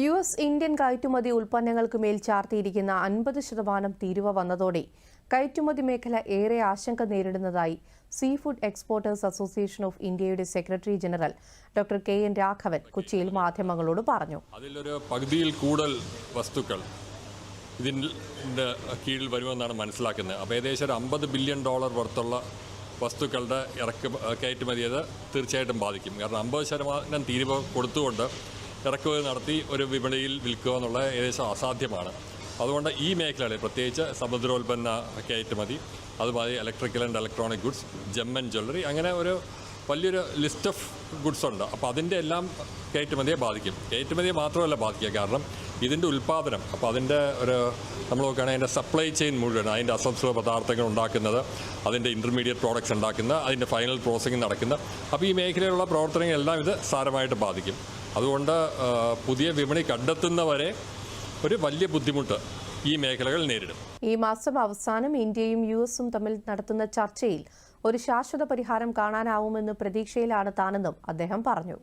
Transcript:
US Indian കയറ്റുമതി ഉൽപ്പന്നങ്ങൾക്ക് മേൽ ചാർത്തിയിരിക്കുന്ന 50% തീരുവ വന്നതോടെ കയറ്റുമതി മേഖല ഏറെ ആശങ്ക നേരിടുന്നതായി seafood exporters association of ഇന്ത്യയുടെ secretary general doctor K N. Raghavan കൊച്ചിയിൽ മാധ്യമങ്ങളോട് പറഞ്ഞു. അതിലൊരു പകുതിയിൽ കൂടുതൽ വസ്തുക്കൾ ഇതിൻ്റെ കീഴിൽ വരുമെന്നാണ് മനസ്സിലാക്കുന്നത്. അപ്പോൾ ഏകദേശം ഒരു $50 ബില്യൺ വർത്തുള്ള വസ്തുക്കളുടെ കയറ്റുമതി അത് തീർച്ചയായിട്ടും ബാധിക്കും. കാരണം 50% തീരുവ കൊടുത്തുകൊണ്ട് ഇറക്കുമതി നടത്തി ഒരു വിപണിയിൽ വിൽക്കുക എന്നുള്ളത് ഏകദേശം അസാധ്യമാണ്. അതുകൊണ്ട് ഈ മേഖലകളിൽ പ്രത്യേകിച്ച് സമുദ്രോൽപ്പന്ന കയറ്റുമതി, അതുമായി electrical and electronic goods, gem and jewellery, അങ്ങനെ ഒരു വലിയൊരു ലിസ്റ്റ് ഓഫ് ഗുഡ്സ് ഉണ്ട്. അപ്പോൾ അതിൻ്റെ എല്ലാം കയറ്റുമതിയെ ബാധിക്കും. കയറ്റുമതിയെ മാത്രമല്ല ബാധിക്കുക, കാരണം ഇതിൻ്റെ ഉൽപ്പാദനം, അപ്പോൾ അതിൻ്റെ നമ്മൾ നോക്കുകയാണെങ്കിൽ അതിൻ്റെ സപ്ലൈ ചെയിൻ മുഴുവൻ, അതിൻ്റെ അസംസ്കൃത പദാർത്ഥങ്ങൾ ഉണ്ടാക്കുന്നത്, അതിൻ്റെ ഇൻ്റർമീഡിയറ്റ് പ്രോഡക്ട്സ് ഉണ്ടാക്കുന്ന, അതിൻ്റെ ഫൈനൽ പ്രോസസ്സിംഗ് നടക്കുന്ന, അപ്പോൾ ഈ മേഖലയിലുള്ള പ്രവർത്തനങ്ങളെല്ലാം ഇത് സാരമായിട്ട് ബാധിക്കും. അതുകൊണ്ട് പുതിയ വിപണി കണ്ടെത്തുന്നവരെ ഒരു വലിയ ബുദ്ധിമുട്ട് ഈ മേഖലകൾ നേരിടും. ഈ മാസം അവസാനം ഇന്ത്യയും യുഎസും തമ്മിൽ നടത്തുന്ന ചർച്ചയിൽ ഒരു ശാശ്വത പരിഹാരം കാണാനാവുമെന്ന് പ്രതീക്ഷയിലാണ് താനെന്നും അദ്ദേഹം പറഞ്ഞു.